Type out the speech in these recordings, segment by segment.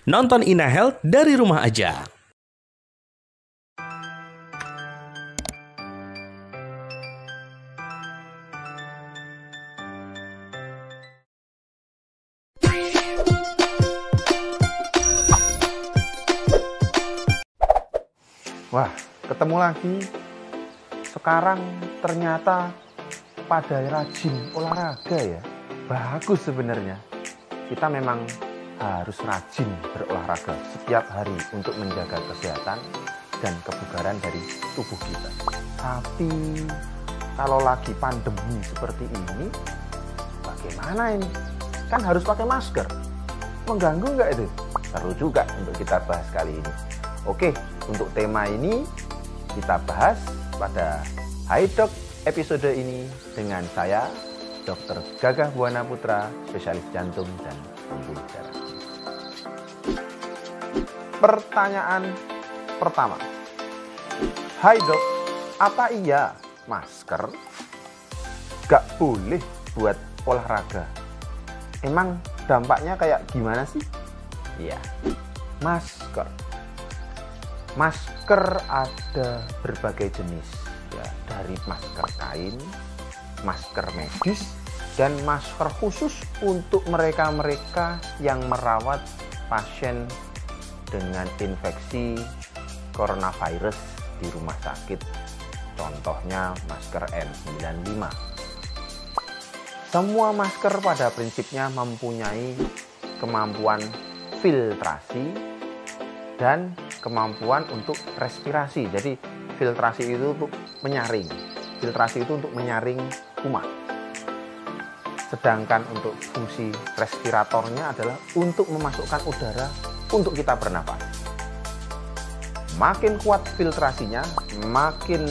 Nonton Ina Health dari rumah aja. Wah, ketemu lagi. Sekarang ternyata pada rajin olahraga ya. Bagus sebenarnya. Kita memang harus rajin berolahraga setiap hari untuk menjaga kesehatan dan kebugaran dari tubuh kita. Tapi kalau lagi pandemi seperti ini, bagaimana ini? Kan harus pakai masker. Mengganggu nggak itu? Seru juga untuk kita bahas kali ini. Oke, untuk tema ini kita bahas pada Hai Dok episode ini dengan saya Dr. Gagah Buana Putra, spesialis jantung dan pembuluh darah. Pertanyaan pertama. Hai Dok, apa iya masker gak boleh buat olahraga? Emang dampaknya kayak gimana sih? Iya, masker. Masker ada berbagai jenis, ya, dari masker kain, masker medis, dan masker khusus untuk mereka-mereka yang merawat pasien dengan infeksi coronavirus di rumah sakit. Contohnya masker N95. Semua masker pada prinsipnya mempunyai kemampuan filtrasi dan kemampuan untuk respirasi. Jadi filtrasi itu untuk menyaring. Filtrasi itu untuk menyaring kuman. Sedangkan untuk fungsi respiratornya adalah untuk memasukkan udara untuk kita bernapas. Makin kuat filtrasinya, makin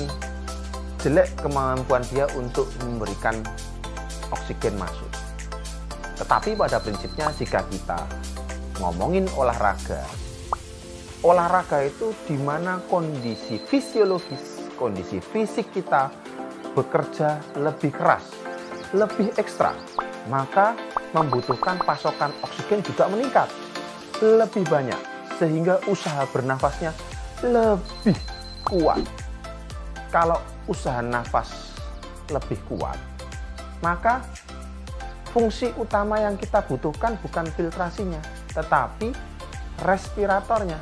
jelek kemampuan dia untuk memberikan oksigen masuk. Tetapi pada prinsipnya jika kita ngomongin olahraga itu di mana kondisi fisiologis, kondisi fisik kita bekerja lebih keras, lebih ekstra, maka membutuhkan pasokan oksigen juga meningkat lebih banyak, sehingga usaha bernafasnya lebih kuat. Kalau usaha nafas lebih kuat, maka fungsi utama yang kita butuhkan bukan filtrasinya, tetapi respiratornya.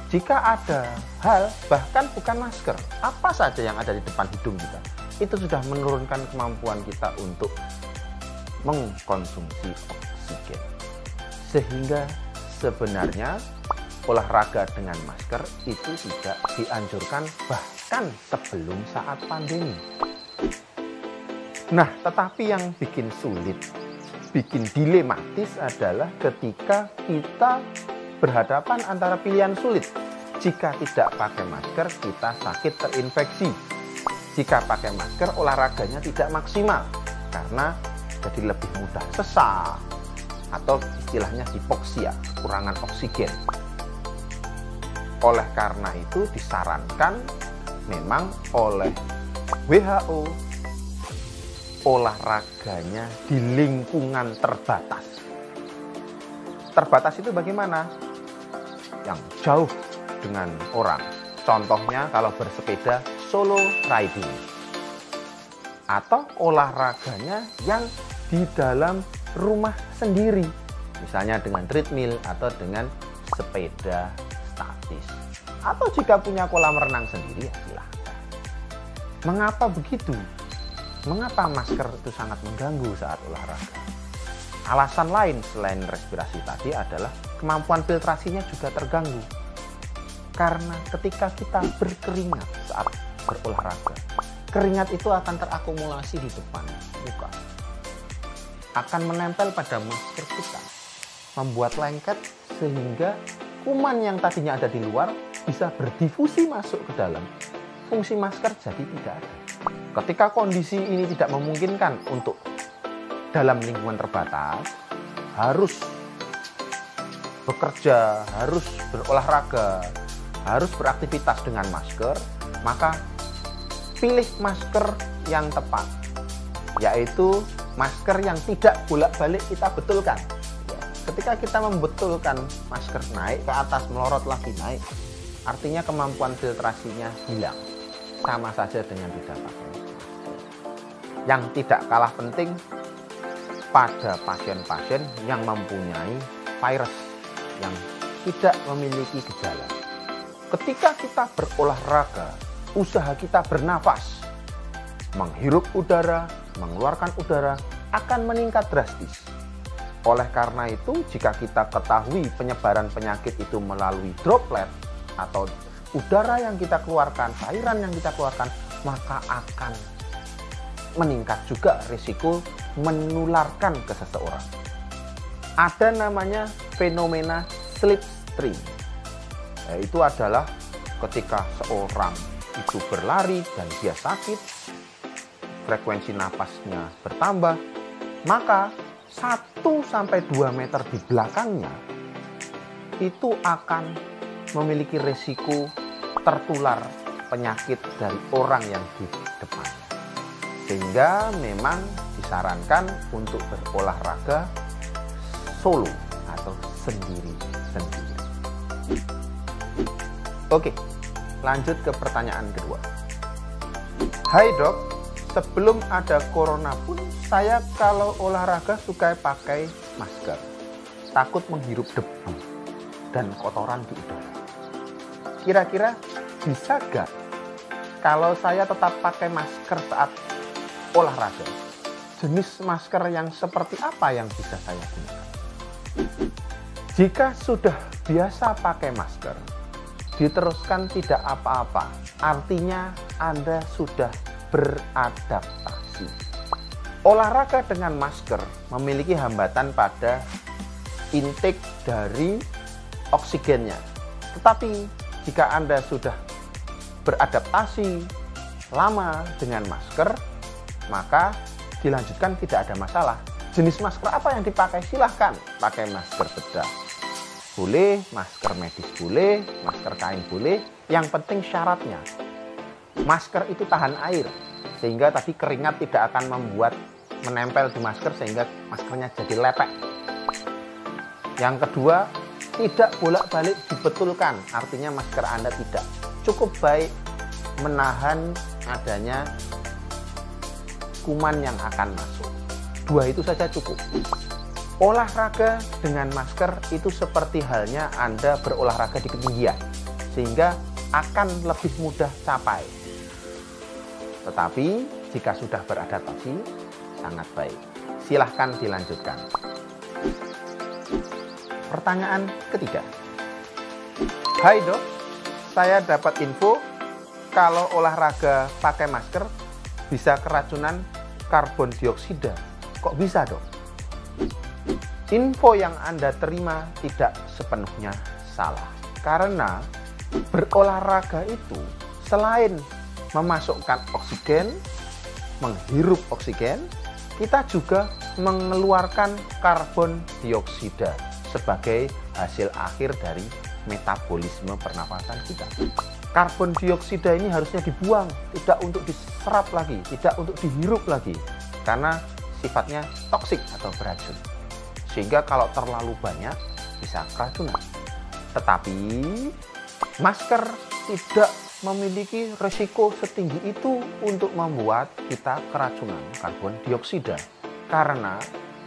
Jika ada hal, bahkan bukan masker, apa saja yang ada di depan hidung kita, itu sudah menurunkan kemampuan kita untuk mengkonsumsi oksigen. Sehingga sebenarnya olahraga dengan masker itu tidak dianjurkan bahkan sebelum saat pandemi. Nah, tetapi yang bikin sulit, bikin dilematis adalah ketika kita berhadapan antara pilihan sulit. Jika tidak pakai masker, kita sakit terinfeksi. Jika pakai masker, olahraganya tidak maksimal karena jadi lebih mudah sesak atau istilahnya hipoksia, kekurangan oksigen. Oleh karena itu disarankan memang oleh WHO olahraganya di lingkungan terbatas. Terbatas itu bagaimana? Yang jauh dengan orang. Contohnya kalau bersepeda solo riding. Atau olahraganya yang di dalam rumah sendiri. Misalnya dengan treadmill atau dengan sepeda statis. Atau jika punya kolam renang sendiri ya silahkan. Mengapa begitu? Mengapa masker itu sangat mengganggu saat olahraga? Alasan lain selain respirasi tadi adalah kemampuan filtrasinya juga terganggu. Karena ketika kita berkeringat saat berolahraga, keringat itu akan terakumulasi di depan muka. Akan menempel pada masker kita, membuat lengket sehingga kuman yang tadinya ada di luar bisa berdifusi masuk ke dalam. Fungsi masker jadi tidak ada. Ketika kondisi ini tidak memungkinkan untuk dalam lingkungan terbatas, harus bekerja, harus berolahraga, harus beraktivitas dengan masker, maka pilih masker yang tepat, yaitu masker yang tidak bolak-balik kita betulkan. ketika kita membetulkan masker naik ke atas, melorot lagi naik, artinya kemampuan filtrasinya hilang. Sama saja dengan tidak pakai masker. Yang tidak kalah penting pada pasien-pasien yang mempunyai virus yang tidak memiliki gejala. Ketika kita berolahraga, usaha kita bernafas, menghirup udara, mengeluarkan udara akan meningkat drastis. Oleh karena itu, jika kita ketahui penyebaran penyakit itu melalui droplet atau udara yang kita keluarkan, cairan yang kita keluarkan, maka akan meningkat juga risiko menularkan ke seseorang. Ada namanya fenomena slipstream. Yaitu adalah ketika seorang itu berlari dan dia sakit, frekuensi napasnya bertambah, maka 1-2 meter di belakangnya itu akan memiliki risiko tertular penyakit dari orang yang di depan. Sehingga memang disarankan untuk berolahraga solo atau sendiri-sendiri. Oke, lanjut ke pertanyaan kedua. Hai dok, sebelum ada corona pun saya kalau olahraga suka pakai masker. Takut menghirup debu dan kotoran di udara. Kira-kira bisa gak kalau saya tetap pakai masker saat olahraga? Jenis masker yang seperti apa yang bisa saya gunakan? Jika sudah biasa pakai masker, diteruskan tidak apa-apa. Artinya Anda sudah beradaptasi. Olahraga dengan masker memiliki hambatan pada intake dari oksigennya. Tetapi jika Anda sudah beradaptasi lama dengan masker, maka dilanjutkan tidak ada masalah. Jenis masker apa yang dipakai? Silahkan pakai masker bedah boleh, masker medis boleh, masker kain boleh. Yang penting syaratnya masker itu tahan air, sehingga tadi keringat tidak akan menempel di masker sehingga maskernya jadi lepek. Yang kedua, tidak bolak-balik dibetulkan, artinya masker Anda tidak cukup baik menahan adanya kuman yang akan masuk. 2 itu saja cukup. Olahraga dengan masker itu seperti halnya Anda berolahraga di ketinggian, sehingga akan lebih mudah capai. Tetapi jika sudah beradaptasi, sangat baik. Silahkan dilanjutkan. Pertanyaan ketiga. Hai dok, saya dapat info kalau olahraga pakai masker bisa keracunan karbon dioksida. Kok bisa dok? Info yang Anda terima tidak sepenuhnya salah. Karena berolahraga itu selain memasukkan oksigen, menghirup oksigen, kita juga mengeluarkan karbon dioksida sebagai hasil akhir dari metabolisme pernapasan kita. Karbon dioksida ini harusnya dibuang, tidak untuk diserap lagi, tidak untuk dihirup lagi, karena sifatnya toksik atau beracun. Sehingga kalau terlalu banyak bisa keracunan. Tetapi masker tidak memiliki risiko setinggi itu untuk membuat kita keracunan karbon dioksida. Karena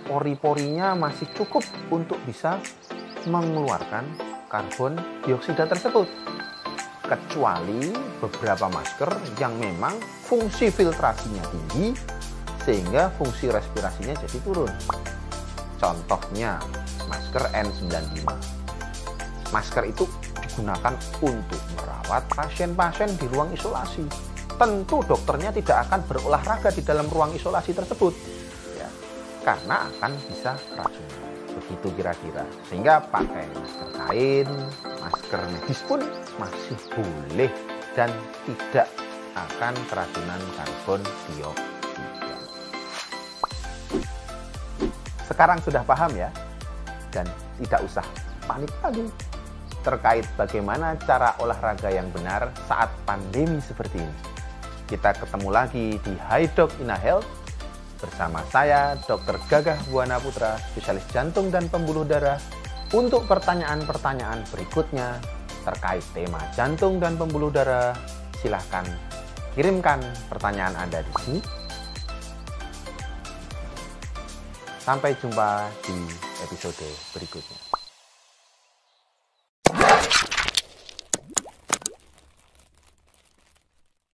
pori-porinya masih cukup untuk bisa mengeluarkan karbon dioksida tersebut. Kecuali beberapa masker yang memang fungsi filtrasinya tinggi sehingga fungsi respirasinya jadi turun. Contohnya masker N95. Masker itu digunakan untuk merawat pasien-pasien di ruang isolasi. Tentu dokternya tidak akan berolahraga di dalam ruang isolasi tersebut, ya, karena akan bisa keracunan. Begitu kira-kira. Sehingga pakai masker kain, masker medis pun masih boleh dan tidak akan keracunan karbon dioksida. Sekarang sudah paham ya, dan tidak usah panik lagi terkait bagaimana cara olahraga yang benar saat pandemi seperti ini. Kita ketemu lagi di Hi Doc Ina Health bersama saya Dr. Gagah Buana Putra, spesialis jantung dan pembuluh darah, untuk pertanyaan-pertanyaan berikutnya terkait tema jantung dan pembuluh darah. Silahkan kirimkan pertanyaan Anda di sini. Sampai jumpa di episode berikutnya.